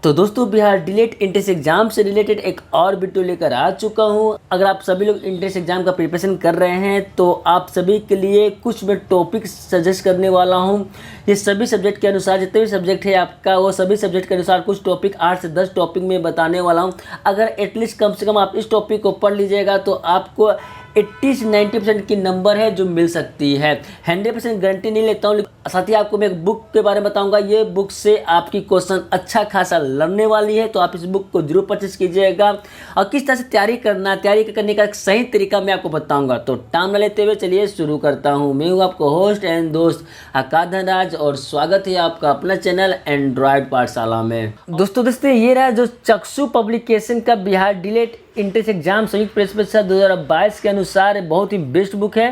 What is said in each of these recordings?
तो दोस्तों Bihar DElEd entrance exam से रिलेटेड एक और वीडियो लेकर आ चुका हूं। अगर आप सभी लोग एंट्रेंस एग्जाम का प्रिपरेशन कर रहे हैं तो आप सभी के लिए कुछ मैं टॉपिक सजेस्ट करने वाला हूं। ये सभी सब्जेक्ट के अनुसार जितने भी सब्जेक्ट है आपका वो सभी सब्जेक्ट के अनुसार कुछ टॉपिक 8 से 10 टॉपिक में बताने वाला हूँ। अगर एटलीस्ट कम से कम आप इस टॉपिक को पढ़ लीजिएगा तो आपको 80 से 90% की नंबर है जो मिल सकती है। 100% गारंटी नहीं लेता हूँ, साथ ही आपको मैं एक बुक के बारे में बताऊंगा। ये बुक से आपकी क्वेश्चन अच्छा खासा लड़ने वाली है, तो आप इस बुक को जरूर परचेस कीजिएगा। और किस तरह से तैयारी करने का एक सही तरीका मैं आपको बताऊंगा। तो टाइम न लेते हुए चलिए शुरू करता हूँ। मैं हूँ आपको होस्ट एंड दोस्त आकाश धनराज और स्वागत है आपका अपना चैनल एंड्रॉयड पाठशाला में। दोस्तों ये रहा जो चक्षु पब्लिकेशन का बिहार डीएलएड एंट्रेंस एग्जाम संयुक्त प्रवेश परीक्षा 2022 के अनुसार बहुत ही बेस्ट बुक है।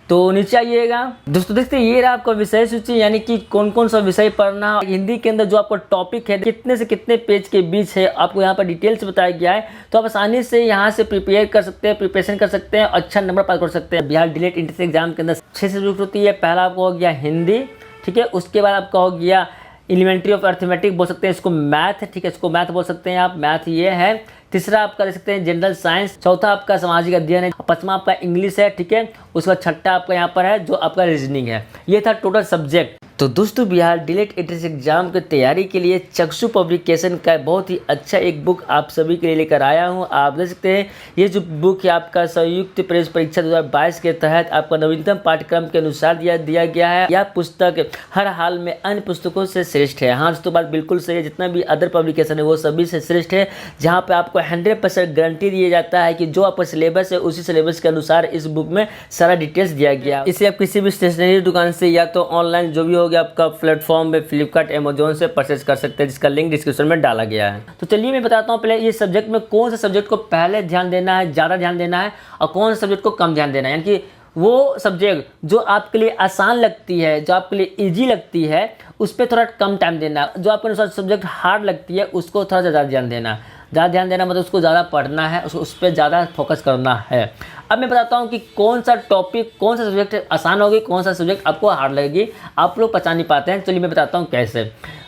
तो नीचे आइएगा दोस्तों ये रहा आपका विषय सूची, यानी कि कौन कौन सा विषय पढ़ना। हिंदी के अंदर जो आपका टॉपिक है कितने से कितने पेज के बीच है आपको यहाँ पर डिटेल से बताया गया है। तो आप आसानी से यहाँ से प्रिपेयर कर सकते हैं, प्रिपरेशन कर सकते हैं, अच्छा नंबर पास कर सकते हैं। बिहार डीएलएड एंट्रेंस एग्जाम के अंदर 6 सब्जेक्ट होती है। पहला आपको हो गया हिंदी, ठीक है। उसके बाद आपका हो गया एलिमेंट्री ऑफ अर्थमेटिक बोल सकते हैं, इसको मैथ, ठीक है, इसको मैथ बोल सकते हैं आप, मैथ ये है। तीसरा आपका ले सकते हैं जनरल साइंस। चौथा आपका सामाजिक अध्ययन है। पांचवा आपका इंग्लिश है, ठीक है। उसके बाद छठा आपका यहाँ पर है जो आपका रीजनिंग है। ये था टोटल सब्जेक्ट। तो दोस्तों बिहार डीएलएड एंट्रेंस एग्जाम की तैयारी के लिए चक्षु पब्लिकेशन का बहुत ही अच्छा एक बुक आप सभी के लिए लेकर आया हूँ। आप देख सकते हैं ये जो बुक है आपका संयुक्त प्रवेश परीक्षा 2022 के तहत आपका नवीनतम पाठ्यक्रम के अनुसार दिया गया है। यह पुस्तक हर हाल में अन्य पुस्तकों से श्रेष्ठ है। हाँ दोस्तों बात बिल्कुल सही है, जितना भी अदर पब्लिकेशन है वो सभी से श्रेष्ठ है, जहाँ पे आपको 100% गारंटी दिया जाता है कि जो आपका सिलेबस है उसी सिलेबस के अनुसार इस बुक में सारा डिटेल्स दिया गया। इसे आप किसी भी स्टेशनरी दुकान से या तो ऑनलाइन जो भी हो आपका प्लेटफॉर्म में फ्लिपकार्ट अमेजोन से परचेज कर सकते हैं, जिसका लिंक डिस्क्रिप्शन में डाला गया है। तो चलिए मैं बताता हूँ पहले ये सब्जेक्ट में कौन सा सब्जेक्ट को पहले ध्यान देना है, ज़्यादा ध्यान देना है, और कौन सा सब्जेक्ट को कम ध्यान देना है। यानी कि वो सब्जेक्ट जो आपके लिए आसान लगती है, जो आपके लिए ईजी लगती है, उस पर थोड़ा कम टाइम देना। जो आपके अनुसार सब्जेक्ट हार्ड लगती है उसको थोड़ा ज़्यादा ध्यान देना। ज़्यादा ध्यान देना मतलब उसको ज़्यादा पढ़ना है, उस पर ज़्यादा फोकस करना है। अब मैं बताता हूँ कि कौन सा टॉपिक, कौन सा सब्जेक्ट आसान होगी, कौन सा सब्जेक्ट आपको हार्ड लगेगी। आप लोग पहचान नहीं पाते हैं, चलिए मैं बताता हूँ कैसे।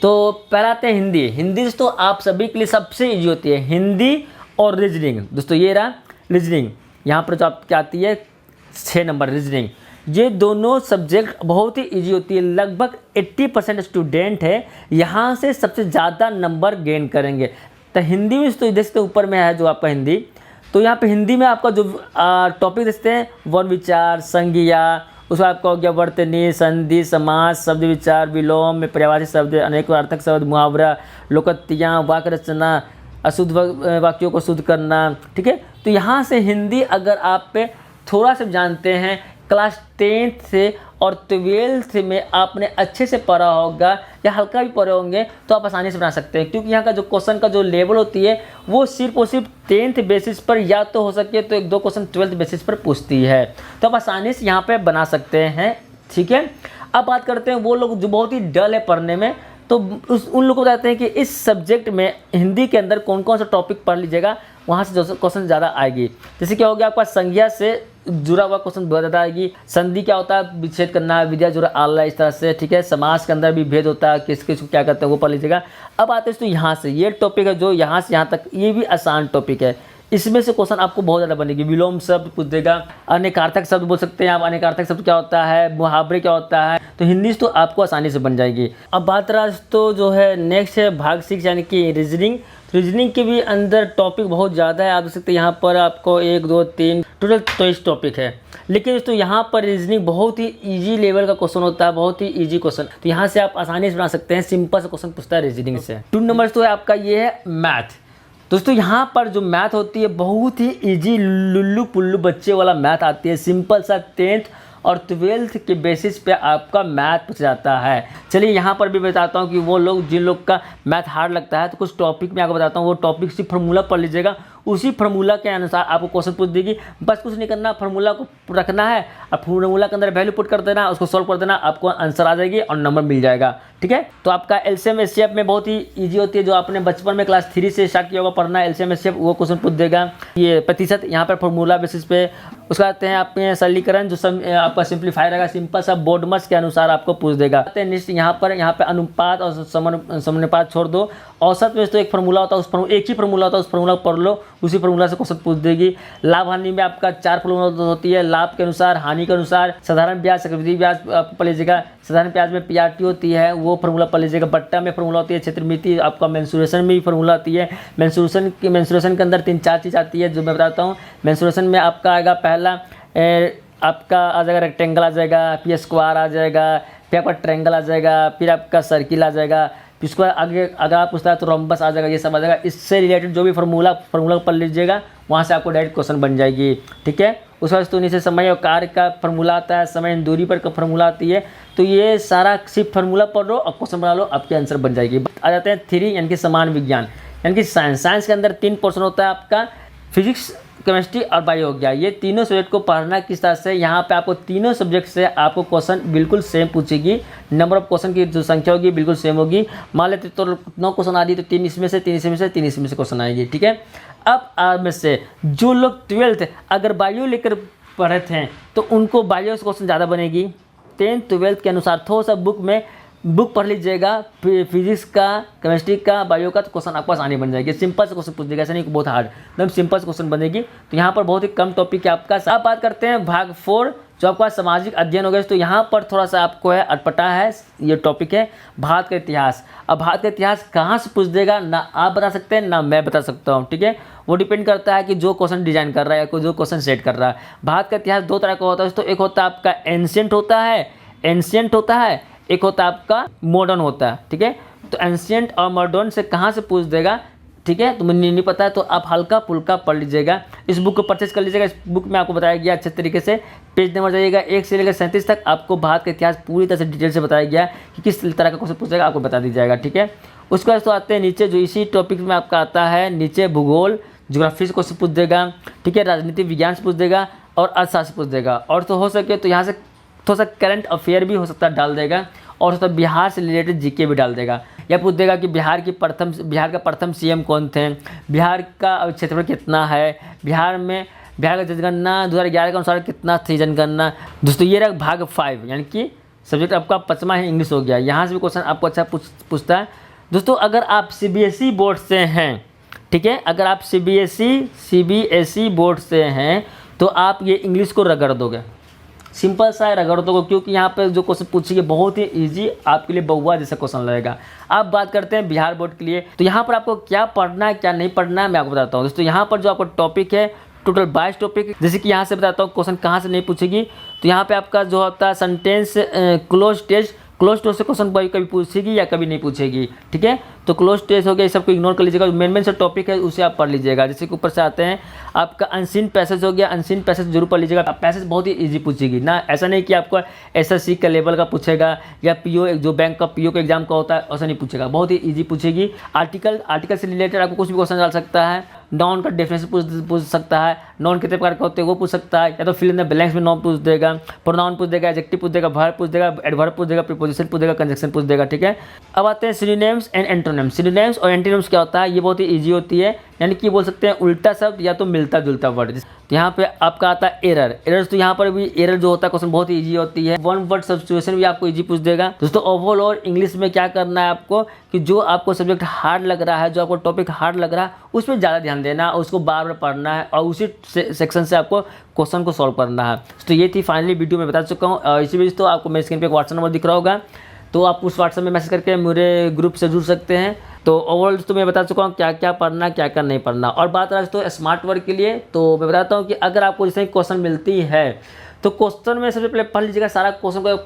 तो पहला आते हैं हिंदी। हिंदी दोस्तों आप सभी के लिए सबसे ईजी होती है, हिंदी और रीजनिंग। दोस्तों ये रहा रीजनिंग, यहाँ पर जो आपकी आती है 6 नंबर रीजनिंग। ये दोनों सब्जेक्ट बहुत ही इजी होती है। लगभग 80% स्टूडेंट है यहाँ से सबसे ज़्यादा नंबर गेन करेंगे। तो हिंदी में तो देखते ऊपर में है जो आपका हिंदी, तो यहाँ पे हिंदी में आपका जो टॉपिक देखते हैं वर्ण विचार, संज्ञा, उसमें आपका हो गया वर्तनी, संधि, समास, शब्द विचार, विलोम में पर्यायवाची शब्द, अनेकार्थक शब्द, मुहावरा, लोकोक्तियाँ, वाक्य रचना, अशुद्ध वाक्यों को शुद्ध करना, ठीक है। तो यहाँ से हिंदी अगर आप पे थोड़ा सा जानते हैं, क्लास 10th से और 12th में आपने अच्छे से पढ़ा होगा या हल्का भी पढ़े होंगे तो आप आसानी से बना सकते हैं, क्योंकि यहाँ का जो क्वेश्चन का जो लेवल होती है वो सिर्फ और सिर्फ 10th बेसिस पर, या तो हो सके तो 1-2 क्वेश्चन 12th बेसिस पर पूछती है, तो आप आसानी से यहाँ पे बना सकते हैं, ठीक है। अब बात करते हैं वो लोग जो बहुत ही डल है पढ़ने में, तो उन लोगों को बताते हैं कि इस सब्जेक्ट में हिंदी के अंदर कौन कौन सा टॉपिक पढ़ लीजिएगा, वहाँ से जो क्वेश्चन ज़्यादा आएगी। जैसे क्या हो गया आपका संज्ञा से जुड़ा हुआ क्वेश्चन बहुत ज़्यादा आएगी। संधि क्या होता है, विच्छेद करना, विद्या जुड़ा आला, इस तरह से, ठीक है। समास के अंदर भी भेद होता है, किस किस को क्या करते हैं वो पढ़ लीजिएगा। अब आते हैं तो यहाँ से ये टॉपिक है जो यहाँ से यहाँ तक, ये भी आसान टॉपिक है। इसमें से क्वेश्चन आपको बहुत ज़्यादा बनेगी। विलोम शब्द पूछ देगा, अनेकार्थक शब्द बोल सकते हैं आप, अनेकार्थक शब्द क्या होता है, मुहावरे क्या होता है, तो हिंदी तो आपको आसानी से बन जाएगी। अब बात रहा तो जो है नेक्स्ट है भाग 6 यानी कि रीजनिंग। रीजनिंग के भी अंदर टॉपिक बहुत ज़्यादा है। आप देख सकते हैं यहाँ पर आपको 1, 2, 3 टोटल 23 टॉपिक है, लेकिन दोस्तों यहाँ पर रीजनिंग बहुत ही इजी लेवल का क्वेश्चन होता है, बहुत ही इजी क्वेश्चन। तो यहाँ से आप आसानी से बना सकते हैं, सिंपल सा क्वेश्चन पूछता है रीजनिंग से। 2 नंबर तो है आपका ये है मैथ। दोस्तों यहाँ पर जो मैथ होती है बहुत ही इजी, लुल्लू पुल्लू बच्चे वाला मैथ आती है, सिंपल सा 10th और 12th के बेसिस पे आपका मैथ पूछा जाता है। चलिए यहाँ पर भी बताता हूँ कि वो लोग जिन लोग का मैथ हार्ड लगता है तो कुछ टॉपिक मैं आपको बताता हूँ, वो टॉपिक सिर्फ फार्मूला पढ़ लीजिएगा, उसी फार्मूला के अनुसार आपको क्वेश्चन पूछ देगी। बस कुछ नहीं करना, फार्मूला को रखना है और फार्मूला के अंदर वैल्यू पुट कर देना, उसको सॉल्व कर देना, आपको आंसर आ जाएगी और नंबर मिल जाएगा। ठीक है, तो आपका एलसीएम एचसीएफ में बहुत ही ईजी होती है, जो आपने बचपन में क्लास 3 से स्टार्ट किया होगा पढ़ना एलसीएम एचसीएफ, वो क्वेश्चन पूछ देगा। ये प्रतिशत यहाँ पर फार्मूला बेसिस पे, उसका आते हैं आपके सरलीकरण, जो आपका सिंप्लीफाई रहेगा, सिंपल सा बोर्ड मस के अनुसार आपको पूछ देगा। यहाँ पे अनुपात और समानुपात छोड़ दो, औसत में तो एक फार्मूला होता है, एक ही फार्मूला होता है, उस फार्मूला को पढ़ लो, उसी फार्मूला से क्वेश्चन पूछ देगी। लाभ हानि में आपका 4 फार्मूला होती है, लाभ के अनुसार, हानि के अनुसार, साधारण ब्याज, चक्रवृद्धि ब्याज पढ़ लीजिएगा, साधारण ब्याज में पीआरटी होती है वो फार्मूला पढ़ लीजिएगा, बट्टा में फार्मूला होती है, क्षेत्रमिति, आपका मेंसुरेशन में भी फार्मूला आती है। मेंसुरेशन के अंदर 3-4 चीज़ आती है जो मैं बताता हूँ। मेंसुरेशन में आपका आएगा पहला आपका आ जाएगा रेक्टेंगल आ जाएगा, फिर स्क्वायर आ जाएगा, फिर आपका ट्रायंगल आ जाएगा, फिर आपका सर्किल आ जाएगा, फिर उसके बाद आगे अगर आप पूछता है तो रोम्बस आ जाएगा, ये सब आ जाएगा। इससे रिलेटेड जो भी फार्मूला पढ़ लीजिएगा, वहाँ से आपको डायरेक्ट क्वेश्चन बन जाएगी। ठीक है, उस वजह से नीचे समय और कार्य का फार्मूला आता है, समय दूरी पर का फार्मूला आती है। तो ये सारा सिर्फ फार्मूला पढ़ लो और क्वेश्चन बना लो, आपके आंसर बन जाएगी। आ जाते हैं 3 यानी कि समान विज्ञान, यानी कि साइंस के अंदर 3 पोर्शन होता है आपका, फिजिक्स, केमिस्ट्री और बायो हो गया। ये तीनों सब्जेक्ट को पढ़ना किस तरह से, यहाँ पे आपको तीनों सब्जेक्ट से आपको क्वेश्चन बिल्कुल सेम पूछेगी, नंबर ऑफ क्वेश्चन की जो संख्या होगी बिल्कुल सेम होगी। मान लेते तो 9 क्वेश्चन आ रही तो 3 इसमें से, 3 इसमें से, 3 इसमें से क्वेश्चन आएगी। ठीक है, अब आप में से जो लोग 12th अगर बायो लेकर पढ़े थे तो उनको बायो से क्वेश्चन ज़्यादा बनेगी। 10th 12th के अनुसार थोड़ा सा बुक पढ़ लीजिएगा, फिजिक्स का, केमिस्ट्री का, बायो का, तो क्वेश्चन आपके पास आने बन जाएगी। सिंपल से क्वेश्चन पूछ देगा, ऐसा नहीं कि बहुत हार्ड, एकदम सिंपल से क्वेश्चन बनेगी। तो यहाँ पर बहुत ही कम टॉपिक है आपका। अब बात करते हैं भाग 4 जो आपका सामाजिक अध्ययन हो गया। तो यहाँ पर थोड़ा सा आपको है अटपटा है, ये टॉपिक है भारत का इतिहास। अब भारत का इतिहास कहाँ से पूछ देगा, ना आप बता सकते हैं ना मैं बता सकता हूँ। ठीक है, वो डिपेंड करता है कि जो क्वेश्चन डिजाइन कर रहा है या जो क्वेश्चन सेट कर रहा है। भारत का इतिहास 2 तरह का होता है, तो एक होता है आपका एंशिएंट होता है, एक होता है आपका मॉडर्न होता है। ठीक है, तो एंशिएंट और मॉडर्न से कहाँ से पूछ देगा, ठीक है, तो मुझे नहीं पता है तो आप हल्का फुल्का पढ़ लीजिएगा, इस बुक को परचेज कर लीजिएगा। इस बुक में आपको बताया गया अच्छे तरीके से, पेज नंबर जाइएगा 1 से लेकर 37 तक आपको भारत का इतिहास पूरी तरह से डिटेल से बताया गया कि किस तरह का क्वेश्चन पूछेगा, आपको बता दी जाएगा। ठीक है, उसके बाद तो आते हैं नीचे, जो इसी टॉपिक में आपका आता है नीचे, भूगोल, ज्योग्राफी से क्वेश्चन पूछ देगा। ठीक है, राजनीति विज्ञान से पूछ देगा और अर्थशास्त्र पूछ देगा, और तो हो सके तो यहाँ से थोड़ा सा करंट अफेयर भी हो सकता है डाल देगा, और तो बिहार से रिलेटेड जीके भी डाल देगा। या पूछ देगा कि बिहार का प्रथम सीएम कौन थे, बिहार का क्षेत्रफल कितना है, बिहार का जनगणना 2011 के अनुसार कितना थी जनगणना। दोस्तों ये रहा भाग 5, यानी कि सब्जेक्ट आपका 5वां है, इंग्लिश हो गया। यहाँ से भी क्वेश्चन आपको अच्छा पूछता है। दोस्तों अगर आप सीबीएसई बोर्ड से हैं, ठीक है, अगर आप सीबीएसई बोर्ड से हैं तो आप ये इंग्लिश को रगड़ दोगे, सिंपल सा रगड़ दोगे, क्योंकि यहाँ पे जो क्वेश्चन पूछेंगे बहुत ही इजी, आपके लिए बउआ जैसा क्वेश्चन लगेगा। अब बात करते हैं बिहार बोर्ड के लिए, तो यहाँ पर आपको क्या पढ़ना है क्या नहीं पढ़ना है मैं आपको बताता हूँ। दोस्तों यहाँ पर जो आपका टॉपिक है टोटल 22 टॉपिक, जैसे कि यहाँ से बताता हूँ क्वेश्चन कहाँ से नहीं पूछेगी। तो यहाँ पे आपका जो होता है सेंटेंस क्लोज टेस्ट से क्वेश्चन कभी पूछेगी या कभी नहीं पूछेगी। ठीक है, तो क्लोज टेस्ट हो गया, इस सबको इग्नोर कर लीजिएगा। मेन से टॉपिक है उसे आप पढ़ लीजिएगा। जैसे कि ऊपर से आते हैं आपका अनसीन पैसेज हो गया, अनसीन पैसेज जरूर पढ़ लीजिएगा। पैसेज बहुत ही इजी पूछेगी ना, ऐसा नहीं कि आपको एसएससी का लेवल का पूछेगा या पीओ जो बैंक का पीओ के एग्जाम का होता है ऐसा नहीं पूछेगा, बहुत ही ईजी पूछेगी। आर्टिकल से रिलेटेड आपको कुछ भी क्वेश्चन डाल सकता है, नॉन का डेफिनेशन पूछ सकता है, नॉन कितने प्रकार का होते हैं वो पूछ सकता है, या तो फिल इन द ब्लैंक्स में नॉन पूछ देगा, प्रोनाउन पूछ देगा, एडजेक्टिव पूछ देगा, वर्ब पूछ देगा, एडवर्ब पूछ देगा, प्रीपोजिशन पूछ देगा, कंजंक्शन पूछ देगा। ठीक है, अब आते हैं सिनोनिम्स एंड एंटोनिम्स। सिनोनिम्स और एंटोनिम्स क्या होता है, ये बहुत ही ईजी होती है, यानी कि बोल सकते हैं उल्टा शब्द या तो मिलता जुलता वर्ड। यहाँ पे आपका आता है एरर, तो यहाँ पर भी एरर जो होता है क्वेश्चन बहुत ही ईजी होती है। वन वर्ड सब्स्टिट्यूशन भी आपको ईजी पूछ देगा। दोस्तों ओवरऑल और इंग्लिश में क्या करना है आपको, कि जो आपको सब्जेक्ट हार्ड लग रहा है, जो आपको टॉपिक हार्ड लग रहा है उस पर ज़्यादा ध्यान देना, उसको बार बार पढ़ना है और उसी सेक्शन से आपको क्वेश्चन को सॉल्व करना है। तो ये थी फाइनली वीडियो में बता चुका हूँ। इसी बीच तो आपको मेरे स्क्रीन पे एक व्हाट्सएप नंबर दिख रहा होगा, तो आप उस व्हाट्सएप में मैसेज करके मेरे ग्रुप से जुड़ सकते हैं। तो ओवरऑल दोस्तों मैं बता चुका हूँ क्या क्या पढ़ना क्या क्या नहीं पढ़ना। और बात रहा दोस्तों स्मार्ट वर्क के लिए, तो मैं बताता हूँ कि अगर आपको जैसे क्वेश्चन मिलती है तो क्वेश्चन में सबसे पहले पढ़ लीजिएगा सारा क्वेश्चन को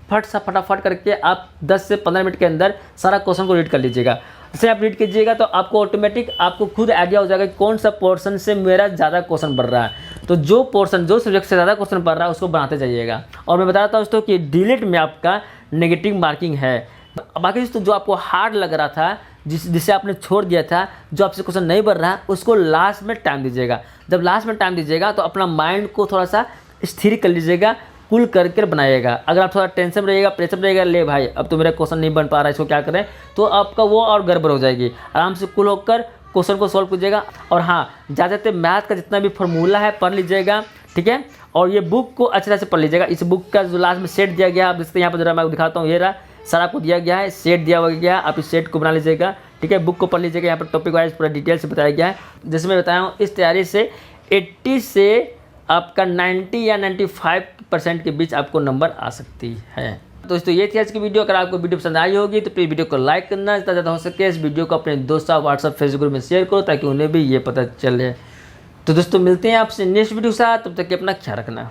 फटाफट करके आप 10 से 15 मिनट के अंदर सारा क्वेश्चन को रीड कर लीजिएगा। जैसे आप रीड कीजिएगा तो आपको ऑटोमेटिक आपको खुद आइडिया हो जाएगा कौन सा पोर्शन से मेरा ज़्यादा क्वेश्चन बढ़ रहा है। तो जो सब्जेक्ट से ज़्यादा क्वेश्चन बढ़ रहा है उसको बनाते जाइएगा। और मैं बताता हूँ दोस्तों कि डिलीट में आपका नेगेटिव मार्किंग है। बाकी दोस्तों जो आपको हार्ड लग रहा था जिसे आपने छोड़ दिया था, जो आपसे क्वेश्चन नहीं बन रहा, उसको लास्ट में टाइम दीजिएगा। जब लास्ट में टाइम दीजिएगा तो अपना माइंड को थोड़ा सा स्थिर कर लीजिएगा, कूल करके बनाइएगा। अगर आप थोड़ा टेंशन में रहिएगा, प्रेशर में रहिएगा, ले भाई अब तो मेरा क्वेश्चन नहीं बन पा रहा है, इसको क्या करें, तो आपका वो और गड़बड़ हो जाएगी। आराम से कूल होकर क्वेश्चन को सॉल्व कीजिएगा। और हाँ, ज़्यादातर मैथ का जितना भी फॉर्मूला है पढ़ लीजिएगा, ठीक है। और ये बुक को अच्छे तरह से पढ़ लीजिएगा। इस बुक का जो लास्ट में सेट दिया गया है, आप देखते हैं यहाँ पर जरा मैं दिखाता हूँ, ये रहा सारा आपको दिया गया है, सेट दिया हुआ गया है, आप इस सेट को बना लीजिएगा, ठीक है। बुक को पढ़ लीजिएगा, यहाँ पर टॉपिक वाइज पूरा डिटेल से बताया गया है। जैसे मैं बताया हूँ, इस तैयारी से 80 से आपका 90 या 95% के बीच आपको नंबर आ सकती है। तो दोस्तों ये थी आज की वीडियो। अगर आपको वीडियो पसंद आई होगी तो प्लीज़ वीडियो को लाइक करना, जितना ज़्यादा हो सके इस वीडियो को अपने दोस्तों व्हाट्सएप फेसबुक ग्रुप में शेयर करो, ताकि उन्हें भी ये पता चले। तो दोस्तों मिलते हैं आपसे नेक्स्ट वीडियो के साथ, तब तक के अपना ख्याल रखना।